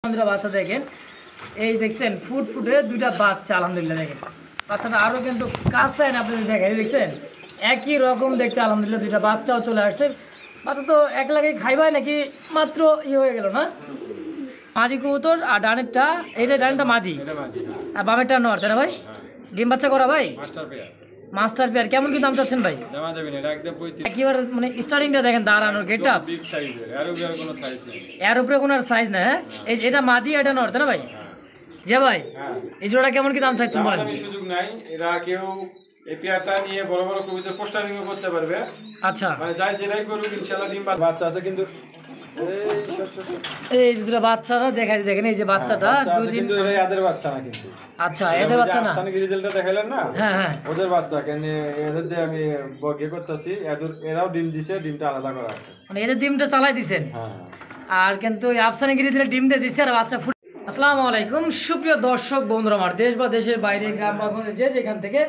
বাচ্চা দেখেন, এই দেখছেন ফুটে দুইটা বাচ্চা আলহামদুলিল্লাহ। দেখেন বাচ্চাটা আরও কিন্তু কাছে আপনাদের দেখেন, দেখছেন একই রকম দেখতে আলহামদুলিল্লাহ। দুইটা বাচ্চাও চলে আসছে। বাচ্চা তো এক লাগে খাইবাই নাকি মাত্র হয়ে গেল না? মাদি কবুতর আর ডানেরটা, এইটা ডানেরটা মাদি আর বামেরটা নর, তাই না ভাই? ডিম বাচ্চা করা ভাই, মাস্টার পেয়ার। কেমন কি দাম চাচ্ছেন ভাই? একেবারে মানে স্টার্টিংটা দেখেন, দাঁড়ানোর গেট আপ, এর উপরে কোনো সাইজ না। হ্যাঁ, এটা মাদি, এটা নর, তাই না ভাই? যে ভাই এই জোড়া কেমন কি দাম চাচ্ছেন বলেন? সুযোগ নাই, এরা কেউ এই পেয়ারটা নিয়ে বড় বড় কবিতার পোস্টারিং করতে পারবে। আচ্ছা, মানে যাই যেটাই করুক ইনশাআল্লাহ ডিম বাচ্চা আছে। কিন্তু এই যে দুটো বাচ্চারা দেখাই দেখেন, এই যে বাচ্চাটা দুদিন, কিন্তু এরা এদের বাচ্চা না কিন্তু। আচ্ছা, এদের বাচ্চা না, আফসানি রিজাল্টটা দেখাইলেন না? হ্যাঁ হ্যাঁ, ওদের বাচ্চা। কেন এদের দিয়ে আমি বগে করতেছি, এরাও ডিম দিছে, ডিমটা আলাদা করা আছে, মানে এদের ডিমটা চালাই দিছেন। হ্যাঁ, আর কিন্তু আফসানি গিরিজের ডিম দিয়ে দিছে আর বাচ্চা ফুট। আসসালামু আলাইকুম সুপ্রিয় দর্শক বন্ধুরা, আমার দেশ বা দেশের বাইরে, গ্রাম বা গঞ্জে যে যেখান থেকে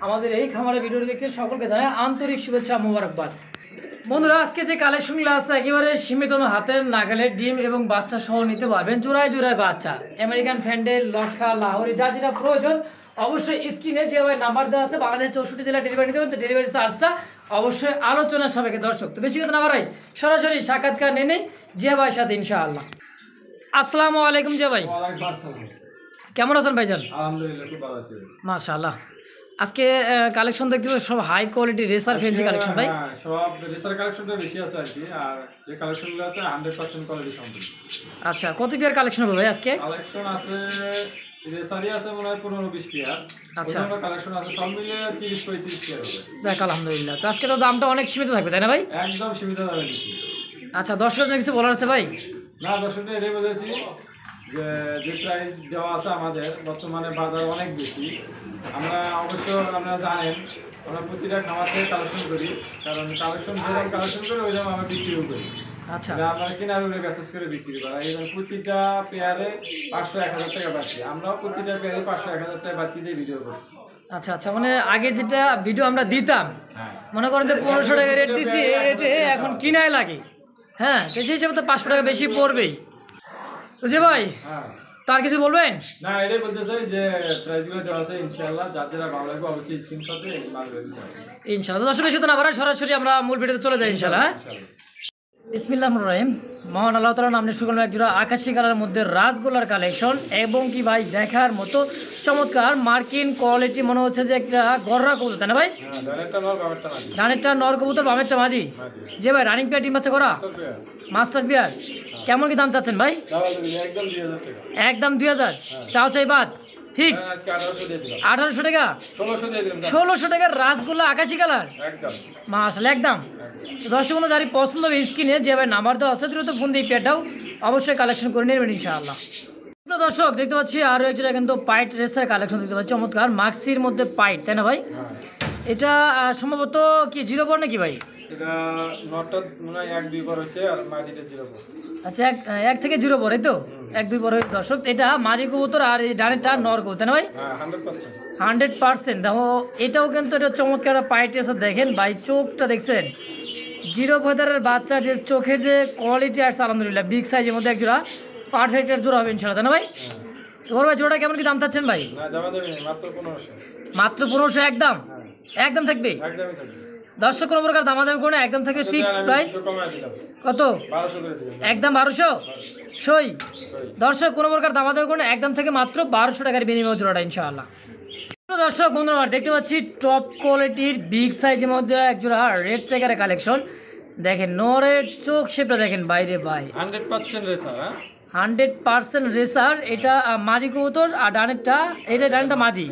আমাদের এই খামারের ভিডিওটি দেখতে সকলকে জানাই আন্তরিক শুভেচ্ছা, মোবারকবাদ। বন্ধুরা, আজকে যে কালেকশনগুলো আছে একেবারে সীমিত হাতের নাগালের ডিম এবং বাচ্চা সহ নিতে পারবেন। জোড়ায় জোড়ায় বাচ্চা, আমেরিকান ফ্যান্ডেল, লক্ষা, লাহোরি, যা যেটা প্রয়োজন অবশ্যই স্ক্রিনে যে ভাই নাম্বার দেওয়া আছে, বাংলাদেশ 64 জেলা ডেলিভারি নিতে পারেন। তো ডেলিভারি চার্জটা অবশ্যই আলোচনার সাপেক্ষে। দর্শক তো বেশি কথা না বাড়াই, সরাসরি সাক্ষাৎকার নিয়ে নেই যে ভাইয়ের সাথে ইনশাআল্লাহ। আসসালামু আলাইকুম যে ভাই, কেমন আছেন ভাইজান? আলহামদুলিল্লাহ খুব ভালো আছি মাশাআল্লাহ। আজকে কালেকশন দেখতে পাচ্ছি সব high quality racer fancy collection ভাই। হ্যাঁ, সব রেসার কালেকশনটা বেশি আছে আর কি। আর যে কালেকশনগুলো আছে 100% কোয়ালিটি সম্পূর্ণ। আচ্ছা, কত পেয়ার কালেকশন হবে ভাই আজকে? কালেকশন আছে রেসারই আছে মনে হয় 15-20 পেয়ার। আচ্ছা, অন্য কালেকশন আছে সব মিলে 30-35 পেয়ার হবে। যাক আলহামদুলিল্লাহ। তো আজকে তো দামটা অনেক সীমিত থাকবে, তাই না ভাই? একদম সীমিত দামে দিচ্ছি। আচ্ছা, দর্শকের জন্য কিছু বলার আছে ভাই? না, দর্শকদের এটাই বলেছি যে প্রাইস দেওয়া আছে আমাদের বর্তমানে বাজার অনেক বেশি। আমরা অবশ্য আপনারা জানেন আমরা প্রতিটা খামার থেকে কালেকশন করি, কারণ কালেকশন যেরকম কালেকশন করি ওইরকম আমরা বিক্রিও করি। আচ্ছা, আমরা কিনার উপরে মেসেজ করে বিক্রি করা, এবং প্রতিটা পেয়ারে 500-1000 টাকা বাড়তি। আমরাও প্রতিটা পেয়ারে 500-1000 টাকা বাড়তি দিয়ে ভিডিও করছি। আচ্ছা আচ্ছা, মানে আগে যেটা ভিডিও আমরা দিতাম, হ্যাঁ, মনে করেন যে 1500 টাকা রেট দিছি, এই রেটে এখন কিনায় লাগে। হ্যাঁ, তো সেই হিসাবে তো 500 টাকা বেশি পড়বেই। তো যে ভাই হ্যাঁ, তার কিছু বলবেন? না, এটাই বলতে চাই যে প্রাইসগুলো দেওয়া আছে ইনশাআল্লাহ। যার যারা ভালো লাগবে অবশ্যই স্ক্রিনশটে মারবে ইনশাআল্লাহ। দর্শক বেশি তো না বাড়া, সরাসরি আমরা মূল ভিডিওতে চলে যাই ইনশাআল্লাহ। বিসমিল্লাহির রহিম। মহান আল্লাহ তাআলার নামে শুরু করলাম এক জোড়া আকাশী কালারের মধ্যে রাজগোলার কালেকশন, এবং কি ভাই দেখার মতো চমৎকার মার্কিন কোয়ালিটি। মনে হচ্ছে যে একটা গররা কবুতর, তাই না ভাই? ডানেরটা নর কবুতর, বামেরটা মাদি। যে ভাই রানিং পেয়ার ডিম বাচ্চা করা মাস্টার পেয়ার, কেমন কি দাম চাচ্ছেন ভাই? একদম 2000 চাও চাই বাদ ফিক্সড 1800 টাকা, 1600 টাকার রাসগোল্লা আকাশী কালার মাশাআল্লাহ একদম। দর্শক বন্ধু যারা পছন্দ হবে স্ক্রিনে যে ভাই নাম্বার দেওয়া আছে দ্রুত ফোন দিয়ে পেয়ারটাও অবশ্যই কালেকশন করে নেবেন ইনশাআল্লাহ। দর্শক দেখতে পাচ্ছি আরও একজোড়া কিন্তু পাইট রেসার কালেকশন দেখতে পাচ্ছি, চমৎকার মাক্সির মধ্যে পাইট, তাই না ভাই? এটা সম্ভবত কি 0 পর নাকি ভাই? এটা নটটা মনে হয় 1-2 পর হয়েছে আর মাদিটা 0 পর। আচ্ছা, 1 থেকে 0 পর, এই তো 1-2 পর হয়েছে। দর্শক এটা মাদি কবুতর আর এই ডানেরটা নর কবুতর, তাই না ভাই? 100%। দেখো এটাও কিন্তু এটা চমৎকার পাইট রেসার। দেখেন ভাই চোখটা দেখছেন, 0 ফেদারের বাচ্চার যে চোখের যে কোয়ালিটি আসছে আলহামদুলিল্লাহ, বিগ সাইজের মধ্যে এক জোড়া পারফেক্ট এর জোড়া হবে ইনশাআল্লাহ, তাই না ভাই? তোমার ভাই জোড়া কেমন কি দাম চাচ্ছেন ভাই? মাত্র 1500 একদম, একদম থাকবে। দর্শক কোনো প্রকার দামাদামি করে একদম থাকবে, ফিক্সড প্রাইস কত? একদম 1200 সই। দর্শক কোনো প্রকার দামাদামি করে একদম থেকে মাত্র 1200 টাকার বিনিময় জোড়াটা ইনশাআল্লাহ। দর্শক বন্ধুরা দেখতে পাচ্ছি টপ কোয়ালিটির বিগ সাইজের মধ্যে এক জোড়া রেড চেকারের কালেকশন। দেখেন নরের চোখ শেপটা দেখেন বাইরে ভাই, 100% রেসার। 100% রেসার। এটা মাদি কবুতর আর ডানেরটা, এটা ডানেরটা মাদি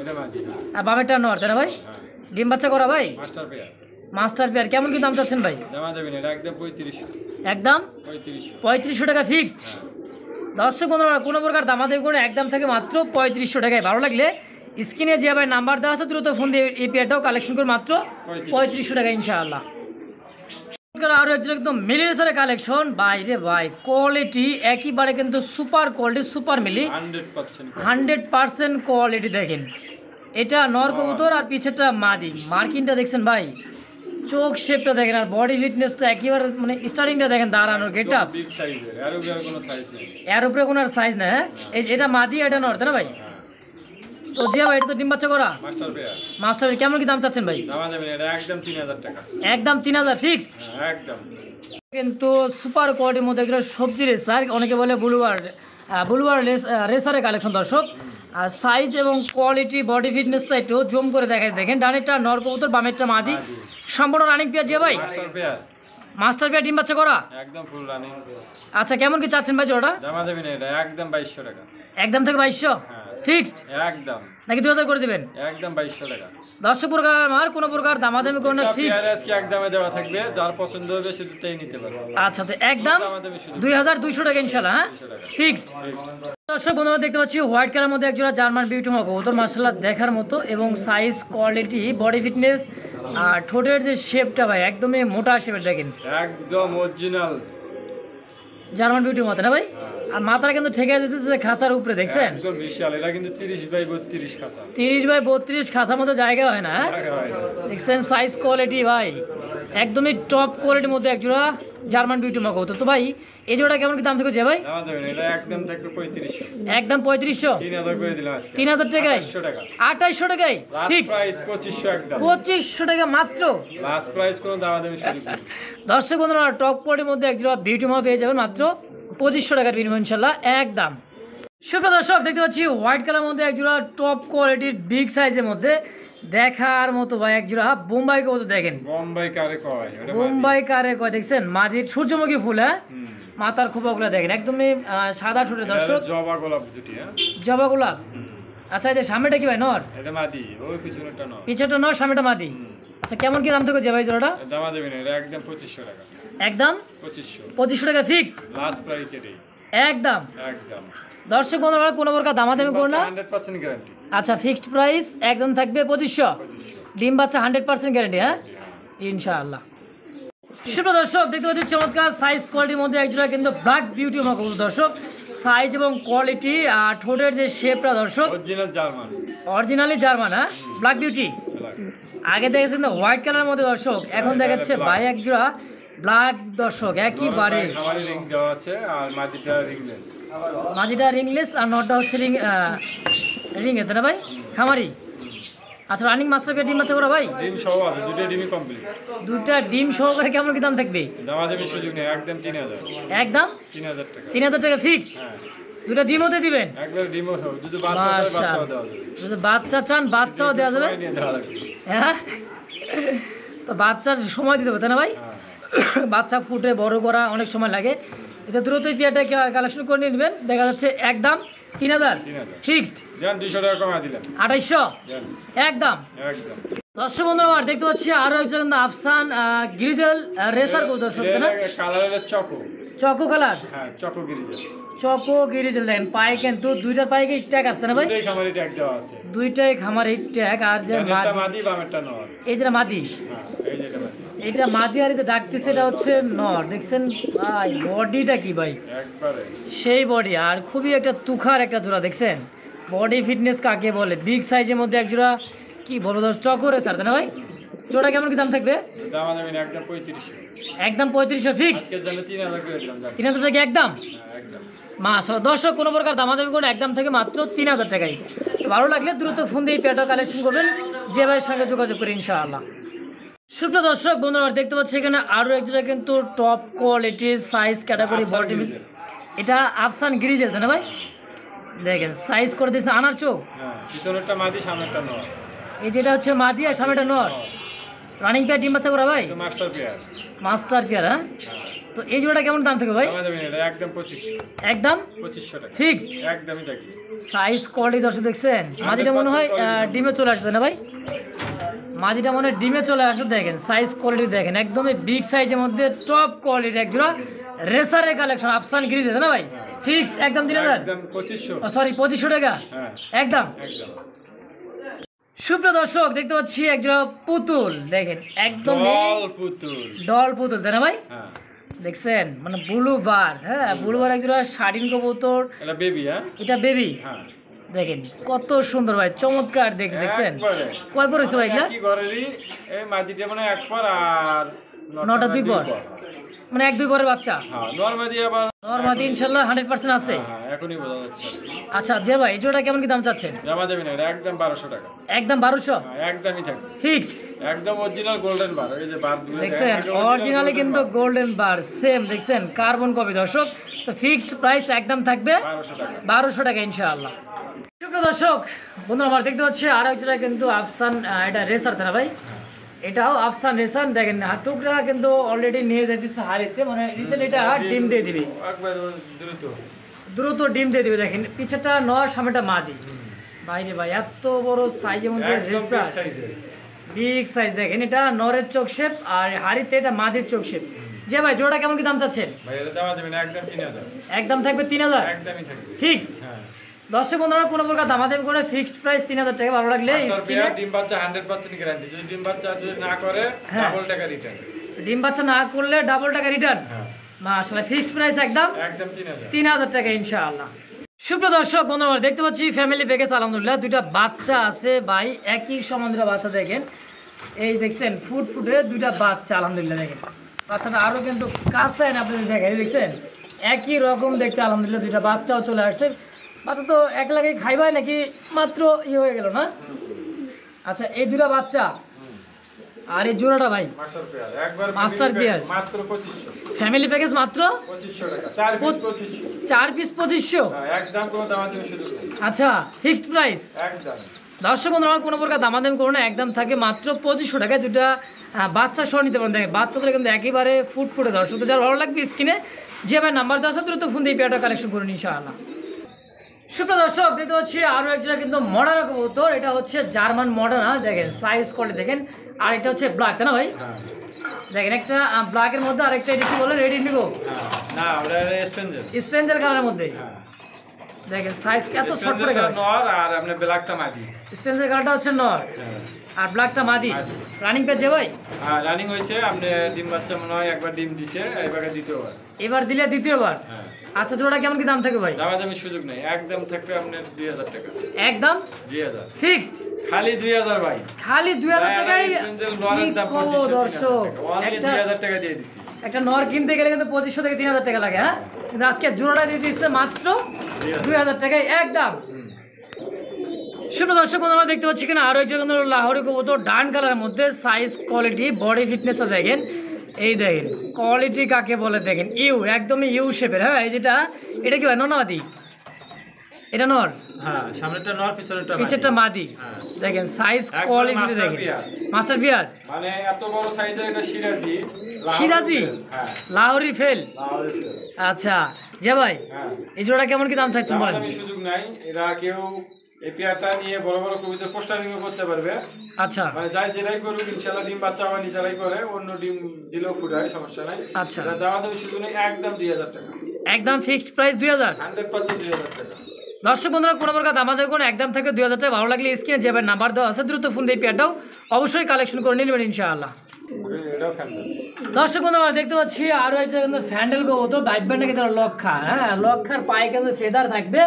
আর বামেরটা নর, তাই না ভাই? ডিম বাচ্চা করা ভাই, মাস্টার পেয়ার। কেমন কি দাম চাচ্ছেন ভাই? একদম 3500 টাকা ফিক্সড। দর্শক বন্ধুরা কোনো প্রকার দামাদামি করে একদম থেকে মাত্র 3500 টাকায়। ভালো লাগলে স্ক্রিনে যে ভাই নাম্বার দেওয়া আছে দ্রুত ফোন দিয়ে এই পেয়ারটাও কালেকশন করে মাত্র 3500 টাকা ইনশাআল্লাহ। আরও একদম মিলি রেসারের কালেকশন, বাইরে ভাই কোয়ালিটি একেবারে কিন্তু সুপার কোয়ালিটি, সুপার মিলি 100% কোয়ালিটি। দেখেন এটা নর কবুতর আর পিছেরটা মাদি, মার্কিনটা দেখছেন ভাই চোখ শেপটা দেখেন আর বডি ফিটনেসটা একেবারে মানে স্টার্টিংটা দেখেন দাঁড়ানোর গেটটা বিগ সাইজের আর উপরে কোনো সাইজ নেই। এর উপরে কোনো সাইজ না হ্যাঁ এটা মাদি এটা নর তাই না ভাই? তো জিয়া ভাই এটা তো ডিম বাচ্চা করা মাস্টার পেয়ার। মাস্টার কেমন কি দাম চাচ্ছেন ভাই? দাম দেবেন এটা একদম 3000 টাকা। একদম 3000 ফিক্সড। একদম কিন্তু সুপার কোয়ালিটির মধ্যে একটা সবজি রেসার অনেকে বলে বুলুয়ার রেসারের কালেকশন দর্শক। আর সাইজ এবং কোয়ালিটি বডি ফিটনেসটা একটু জুম করে দেখায় দেখেন। ডানেরটা নর কবুতর, বামেরটা মাদি, সম্পূর্ণ রানিং পেয়ার জিয়া ভাই? Master pair. মাস্টার পেয়ার ডিম বাচ্চা করা একদম ফুল রানিং। আচ্ছা কেমন কি চাচ্ছেন ভাই জোড়াটা? দাম দেবেন এটা একদম 2200 টাকা। একদম থেকে 2200 ফিক্সড একদম নাকি 2000 করে দিবেন? একদম 2200 টাকা। দর্শক প্রকার আমার কোনো প্রকার দামাদামি করে না ফিক্সড। আজকে একদমে দেওয়া থাকবে, যার পছন্দ হবে সে দুটাই নিতে পারবে। আচ্ছা তো একদম 2200 টাকা ইনশাআল্লাহ হ্যাঁ ফিক্সড। দর্শক বন্ধুরা দেখতে পাচ্ছি হোয়াইট কালার মধ্যে একজোড়া জার্মান বিউটি মক কবুতর মাশাআল্লাহ দেখার মতো এবং সাইজ কোয়ালিটি বডি ফিটনেস আর ঠোঁটের যে শেপটা ভাই একদমই মোটা শেপের দেখেন একদম অরিজিনাল জার্মান বিউটির মতো না ভাই? আর মাথাটা কিন্তু ঠেকে দিতেছে খাঁচার উপরে দেখছেন একদম বিশাল। এটা কিন্তু 30x32 খাঁচা। 30x32 খাঁচার মতো জায়গা হয় না দেখছেন সাইজ কোয়ালিটি ভাই একদমই টপ কোয়ালিটির মধ্যে একজোড়া জার্মান বিউটি মক কবুতর। তো ভাই এই জোড়া কেমন কি দাম থেকে ভাই? দাম দেবেন এটা একদম থাকবে 3500। একদম 3500 3000 করে দিলাম আজকে। 3000 টাকায় 2800 টাকা। 2800 টাকায় লাস্ট ফিক্সড। প্রাইস 2500 একদম। 2500 টাকা মাত্র। লাস্ট প্রাইস কোনো দাম দেবেন সুযোগ নেই। দর্শক বন্ধুরা টপ কোয়ালিটির মধ্যে একজোড়া বিউটি মক পেয়ে যাবেন মাত্র 2500 টাকার বিনিময় ইনশাআল্লাহ একদম। সুপ্রিয় দর্শক দেখতে পাচ্ছি হোয়াইট কালার মধ্যে একজোড়া টপ কোয়ালিটির বিগ সাইজের মধ্যে দেখার মতো ভাই একজোড়া বোম্বাই কবুতর দেখেন। বোম্বাই কারে কয়? বোম্বাই কারে কয় দেখছেন? মাদির সূর্যমুখী ফুল হ্যাঁ মাথার খোপাগুলো দেখেন একদমই সাদা ঠোঁটে দর্শক জবা গোলাপ জুটি। হ্যাঁ জবা গোলাপ। আচ্ছা এদের সামনেটা কি ভাই নর? এটা মাদি, ওই পিছনেরটা নর। পিছেরটা নর সামনেটা মাদি। আচ্ছা কেমন কি দাম থেকে যে ভাই জোড়াটা? দাম দেবেন এটা একদম 2500 টাকা। একদম 2500 টাকা ফিক্সড। লাস্ট প্রাইস এটাই একদম। একদম। দর্শক বন্ধুরা কোনো প্রকার দামাদামি করো না। 100% গ্যারান্টি। আচ্ছা ফিক্সড প্রাইস একদম থাকবে 2500। ডিম বাচ্চা 100% গ্যারান্টি হ্যাঁ ইনশাআল্লাহ। সুপ্রিয় দর্শক দেখতে পাচ্ছি চমৎকার সাইজ কোয়ালিটির মধ্যে একজোড়া কিন্তু ব্ল্যাক বিউটি মক কবুতর দর্শক। সাইজ এবং কোয়ালিটি আর ঠোঁটের যে শেপটা দর্শক অরিজিনাল জার্মান। অরিজিনালি জার্মান হ্যাঁ ব্ল্যাক বিউটি। আগে দেখেছেন না হোয়াইট কালার মধ্যে দর্শক, এখন দেখাচ্ছে ভাই একজোড়া ব্ল্যাক দর্শক একেবারে। খামারে রিং দেওয়া আছে আর মাদিটা রিংলেস। মাদিটা রিংলেস আর নটটা হচ্ছে রিং এতে না ভাই খামারি। আচ্ছা রানিং মাস্টার পেয়ে ডিম বাচ্চা করা ভাই? ডিম সহ আছে, দুটো ডিমই কমপ্লিট। দুটা ডিম সহকারে কেমন কি দাম থাকবে? দাম দেবেন সুযোগ নেই একদম 3000। একদম 3000 টাকা। 3000 টাকা ফিক্সড। হ্যাঁ দুটা ডিমও দিয়ে দিবেন? একবার ডিমও সহ, যদি বাচ্চা চাই বাচ্চাও দেওয়া যাবে। যদি বাচ্চা চান বাচ্চাও দেওয়া যাবে। সময় নিয়ে দেওয়া লাগবে। হ্যাঁ তো বাচ্চার সময় দিতে হবে তাই না ভাই? বাচ্চা ফুটে বড় করা অনেক সময় লাগে। এটা দ্রুতই পেয়ারটা কালেকশন করে নিয়ে নেবেন। দেখা যাচ্ছে একদম 3000 ফিক্সড। দেন 200 টাকা কমায় দিলেন 2800 দেন একদম। একদম। দর্শক বন্ধুরা আমার দেখতে পাচ্ছি আরো একজন আফসান গ্রিজেল রেসার কো দর্শক না কালার হলো চকো। Choco colour. হ্যাঁ চকো গিরিজেল। চকো গ্রিজেল দেখেন পায়ে কিন্তু দুইটার পায়ে কি ট্যাগ আসছে না ভাই? দুইটাই খামারে ট্যাগ দেওয়া আছে। দুইটাই খামার হিট ট্যাগ আর যে এটা মাদি বামেরটা নর। এই যে মাদি। হ্যাঁ এই যে এটা মাদি। এটা মাদি আর এটা ডাকতেছে এটা হচ্ছে নর। দেখছেন ভাই বডিটা কি ভাই একবারে সেই বডি আর খুবই একটা তুখার একটা জোড়া দেখছেন। বডি ফিটনেস কাকে বলে বিগ সাইজের মধ্যে এক জোড়া কি বলবো চকরে স্যার তাই না ভাই? জোড়া কেমন কি দাম থাকবে? দাম দেবেন একদম 3500। একদম 3500 ফিক্সড। আজকের জন্য 3000 করে দিলাম। 3000 টাকা একদম। হ্যাঁ একদম। মাশাআল্লাহ দর্শক কোনো প্রকার দামাদামি করে একদম থেকে মাত্র 3000 টাকাই। তো ভালো লাগলে দ্রুত ফোন দিয়ে পেয়ারটা কালেকশন করবেন যে ভাইয়ের সঙ্গে যোগাযোগ করে ইনশাআল্লাহ। সুপ্রিয় দর্শক বন্ধুরা দেখতে পাচ্ছি এখানে আরও একজোড়া কিন্তু টপ কোয়ালিটির সাইজ ক্যাটাগরি বডি। এটা আফসান গ্রিজেল তাই না ভাই? দেখেন সাইজ করে দিয়েছে আনার চোখ। হ্যাঁ পিছনেরটা মাদি সামনেরটা নর। এই যেটা হচ্ছে মাদি আর সামনেটা নর। রানিং পেয়ার ডিম বাচ্চা করা ভাই? তো মাস্টার পেয়ার। মাস্টার পেয়ার হ্যাঁ। তো এই জোড়াটা কেমন দাম থেকে ভাই? দাম দেবেন এটা একদম 2500। একদম 2500 টাকা ফিক্সড। একদমই থাকবে। সাইজ কোয়ালিটি দর্শক দেখছেন মাদিটা মনে হয় ডিমে চলে আসবে না ভাই? মাদিটা মনে হয় ডিমে চলে আসবে। দেখেন সাইজ কোয়ালিটি দেখেন একদমই বিগ সাইজের মধ্যে টপ কোয়ালিটি একজোড়া রেসারের কালেকশন আফসান গিরিজ না ভাই? ফিক্সড একদম 3000। একদম 2500। সরি 2500 টাকা হ্যাঁ একদম। একদম। সুপ্রিয় দর্শক দেখতে পাচ্ছি একজোড়া পুতুল দেখেন একদম ডল পুতুল। ডল পুতুল তাই না ভাই? হ্যাঁ দেখছেন মানে ব্লু বার। হ্যাঁ ব্লু বার একজোড়া শাড়িন কবুতর। এটা বেবি। হ্যাঁ এটা বেবি। হ্যাঁ দেখেন কত সুন্দর ভাই, চমৎকার দেখছেন। একবারে। কয় পর হয়েছে ভাই এগুলা? কি ঘরেরই এই মাদিটা মানে এক পর আর নটা দুই পর, মানে এক দুই পরের বাচ্চা। হ্যাঁ নরমাদি আবার নরমাদি ইনশাল্লাহ 100% আছে। হ্যাঁ এখনই বোঝা যাচ্ছে। আচ্ছা যে ভাই এই জোড়া কেমন কি দাম চাচ্ছেন? জমা দেবেন এটা একদম 1200 টাকা। একদম 1200 হ্যাঁ একদমই থাকবে ফিক্সড। একদম অরিজিনাল গোল্ডেন বার, এই যে বার দুটো দেখছেন অরিজিনালি কিন্তু গোল্ডেন বার সেম, দেখছেন কার্বন কপি দর্শক। তো ফিক্সড প্রাইস একদম থাকবে 1200 টাকা। 1200 টাকা ইনশাআল্লাহ। সুপ্রিয় দর্শক বন্ধুরা আমার দেখতে পাচ্ছি আর এক জোড়া কিন্তু আফসান, এটা রেসার তারা ভাই, এটাও আফসান রেসান। দেখেন টুকরা কিন্তু অলরেডি নিয়ে যাইতেছে হারিতে, মানে রিসেন্ট এটা ডিম দিয়ে দিবে, একবার দ্রুত দ্রুত ডিম দিয়ে দিবে। দেখেন পিছেরটা নর, সামনেটা মাদি। বাইরে ভাই এত বড় সাইজের মধ্যে একদম রেসার, big size এর। Big size. দেখেন এটা নরের চোখ শেপ আর হাড়িতে এটা মাদির চোখ শেপ। যে ভাই জোড়া কেমন কি দাম চাচ্ছেন? ভাই এটা জমা দেবেন একদম 3000। একদম থাকবে 3000 একদমই থাকবে ফিক্সড। হ্যাঁ। দর্শক বন্ধুরা কোনো প্রকার দামাদামি করে ফিক্সড প্রাইস 3000 টাকা। ভালো লাগলে আর স্ক্রিনে পেয়ার ডিম বাচ্চা 100% গ্যারান্টি, যদি ডিম বাচ্চা যদি না করে হ্যাঁ। ডাবল টাকা রিটার্ন। ডিম বাচ্চা না করলে ডাবল টাকা রিটার্ন। হ্যাঁ মাশাআল্লাহ ফিক্সড প্রাইস একদম একদম 3000। 3000 টাকা ইনশাআল্লাহ। সুপ্রিয় দর্শক বন্ধুরা দেখতে পাচ্ছি ফ্যামিলি প্যাকেজ আলহামদুলিল্লাহ দুইটা বাচ্চা আছে ভাই, একই সমান দুটা বাচ্চা। দেখেন এই দেখছেন ফুটে দুইটা বাচ্চা আলহামদুলিল্লাহ। দেখেন বাচ্চাটা আরও কিন্তু কাছে না আপনি দেখেন, এই দেখছেন একই রকম দেখতে আলহামদুলিল্লাহ। দুইটা বাচ্চাও চলে আসছে। বাচ্চা তো এক লাগে খাইবাই নাকি মাত্র হয়ে গেল না? আচ্ছা এই দুটা বাচ্চা আর এই জোড়াটা ভাই মাস্টার পেয়ার একবার মাস্টার পেয়ার মাত্র 2500। ফ্যামিলি প্যাকেজ মাত্র 2500 টাকা 4 পিস 2500। 4 পিস 2500। হ্যাঁ একদম কোনো দামাদামি সুযোগ নেই। আচ্ছা ফিক্সড প্রাইস। একদম দর্শক বন্ধুরা কোনো প্রকার দামাদামি করো না, একদম থাকে মাত্র 2500 টাকায়। দুটা বাচ্চা সহ নিতে পারেন। দেখেন বাচ্চাগুলো কিন্তু একেবারে ফুটে দর্শক। তো যার ভালো লাগবে স্ক্রিনে যে ভাই নাম্বার দেওয়া আছে দ্রুত ফোন দিয়ে পেয়ারটা কালেকশন করুন ইনশাআল্লাহ। সুপ্রিয় দর্শক দেখতে পাচ্ছি আরও একজোড়া কিন্তু মডার্না কবুতর, এটা হচ্ছে জার্মান মডার্না। দেখেন সাইজ কোয়ালিটি দেখেন, আর এটা হচ্ছে ব্ল্যাক তাই না ভাই? হ্যাঁ দেখেন একটা ব্ল্যাকের মধ্যে আরেকটা এটা কি বলে রেড ইন্ডিগো, হ্যাঁ না ওটা স্পেঞ্জেল। স্পেঞ্জার কালারের মধ্যে। হ্যাঁ দেখেন সাইজ এত ছোট স্পেঞ্জেল করে কালার। নর আর আপনি ব্ল্যাকটা মাদি। স্পেঞ্জার কালারটা হচ্ছে নর হ্যাঁ আর ব্ল্যাকটা মাদি। মাদি। রানিং পেজ যে ভাই? হ্যাঁ রানিং হয়েছে, আপনি ডিম বাচ্চা মনে হয় একবার ডিম দিছে, এবারে দ্বিতীয়বার। এবার দিলে দ্বিতীয়বার। হ্যাঁ আচ্ছা জোড়া কেমন কি দাম থাকে ভাই? দামাদামি সুযোগ নেই, একদম থাকবে আপনার 2000 টাকা। একদম 2000 ফিক্সড, খালি 2000 ভাই। খালি 2000 টাকায়। স্পেঞ্জেল নরের দাম কি করবো 2500 দর্শক, অনলি একটা 2000 টাকা দিয়ে দিছি। একটা নর কিনতে গেলে কিন্তু 2500 থেকে 3000 টাকা লাগে। হ্যাঁ কিন্তু আজকে জোড়াটা দিয়ে দিচ্ছে মাত্র 2000 টাকায় একদম। সুপ্রিয় দর্শক বন্ধুরা দেখতে পাচ্ছি কিনা আরও একজন কিন্তু লাহোরি কবুতর ডান কালারের মধ্যে। সাইজ কোয়ালিটি বডি ফিটনেসটা দেখেন, এই দেখেন কোয়ালিটি কাকে বলে দেখেন, ইউ একদমই ইউ শেপের। হ্যাঁ এই যেটা এটা কি হয় ননামাদি? এটা নর, হ্যাঁ সামনেরটা নর পিছনেরটা পিছেরটা মাদি। হ্যাঁ। দেখেন সাইজ একদম কোয়ালিটি master দেখেন, পেয়ার। মাস্টার বিয়ার মানে এত বড় সাইজের এটা সিরাজি। সিরাজি হ্যাঁ লাহোরি ফেল। লাহোরি ফেল। আচ্ছা যে ভাই হ্যাঁ এই জোড়া কেমন কি দাম চাইছেন বলেন? দামাদামি সুযোগ নাই, এরা কেউ এই পেয়ারটা নিয়ে বড় বড় কবিতা পোস্টারিং করতে পারবে। আচ্ছা মানে যাই যেটাই করুক ইনশাআল্লাহ ডিম বাচ্চা আবার নিজেরাই করে, অন্য ডিম দিলেও ফুটায় সমস্যা নাই। আচ্ছা। এটা দামাদামি সুযোগ নেই, একদম 2000 টাকা। একদম ফিক্সড প্রাইস 2000। 100% 2000 টাকা। দর্শক বন্ধুরা কোনো প্রকার দামাদামি কোনো একদম থেকে 2000 টাকা। ভালো লাগলে স্ক্রিনে যে ভাই নাম্বার দেওয়া আছে দ্রুত ফোন দিয়ে পেয়ারটাও অবশ্যই কালেকশন করে নেবেন ইনশাআল্লাহ। এটাও ফ্যান্ডেল। দর্শক বন্ধু আমরা দেখতে পাচ্ছি আরও একটা কিন্তু ফ্যান্ডেল কবুতর, ভাইবেন নাকি তারা লক্ষা। হ্যাঁ লক্ষার পায়ে কিন্তু ফেদার থাকবে,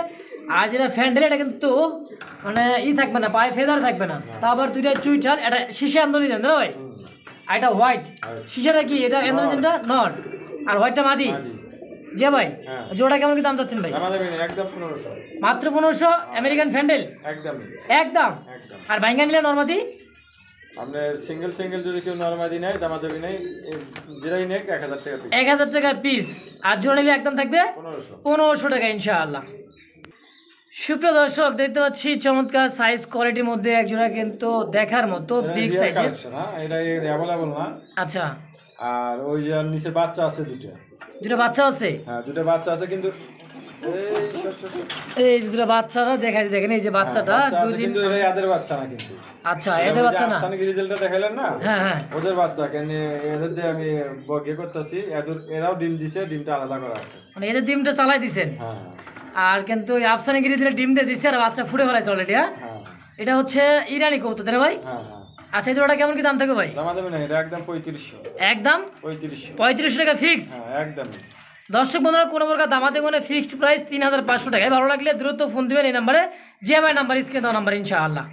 আর যেটা ফ্যান্ডেল এটা কিন্তু মানে থাকবে না, পায়ে ফেদার থাকবে না। তা আবার দুইটা চুইটার, এটা শিশে আন্দোলন জানতো ভাই, আর এটা হোয়াইট। শিশাটা কি এটা আন্দোলনটা নর আর হোয়াইটটা মাদি। যে ভাই হ্যাঁ। জোড়া কেমন কি দাম চাচ্ছেন ভাই? দামাদামি নেই, একদম 1500। মাত্র 1500 আমেরিকান ফ্যান্ডেল একদম একদম। একদম। আর বাইঙ্গা নিলে নর্মাদি আপনার সিঙ্গেল যদি কেউ নরমাদি নেয় দামাদামি নেই, যেটাই নেক 1000 টাকা পিস। 1000 টাকা পিস, আর জোড়া নিলে একদম থাকবে 1500। 1500 টাকা ইনশাআল্লাহ। সুপ্রিয় দর্শক দেখতে পাচ্ছি চমৎকার সাইজ কোয়ালিটির মধ্যে একজোড়া কিন্তু দেখার মতো বিগ সাইজের। হ্যাঁ এটা অ্যাভেলেবল না। আচ্ছা আর ওই যে নিচে বাচ্চা আছে দুটো। দুটো বাচ্চা আছে? হ্যাঁ দুটো বাচ্চা আছে, কিন্তু এই যে দুটো বাচ্চারা দেখাই দেখেন, এই যে বাচ্চাটা দুদিন। কিন্তু এটা এদের বাচ্চা না কিন্তু। আচ্ছা এদের বাচ্চা না? আফসানি রিজাল্টটা দেখাইলেন না? হ্যাঁ হ্যাঁ ওদের বাচ্চা কেন এদের দিয়ে আমি বগে করতেছি, এরাও ডিম দিছে, ডিমটা আলাদা করা আছে। মানে এদের ডিমটা চালাই দিছেন, হ্যাঁ আর কিন্তু আফসানি গিরি দিলে ডিম দিয়ে দিছে আর বাচ্চা ফুটে ফেলাইছে অলরেডি। হ্যাঁ হ্যাঁ এটা হচ্ছে ইরানি কবুতর তাই না ভাই? হ্যাঁ হ্যাঁ। আচ্ছা এই জোড়াটা কেমন কি দাম থাকবে ভাই? দামাদামি না, এটা একদম 3500। একদম 3500। 3500 টাকা ফিক্সড। হ্যাঁ একদম। দর্শক বন্ধুরা কোনো প্রকার দামাতে কোনো ফিক্সড প্রাইস 3500 টাকায়। ভালো লাগলে দ্রুত ফোন দিবেন এই নাম্বারে, যে আমার নাম্বার স্ক্রিনে দেওয়া নাম্বার ইনশাআল্লাহ।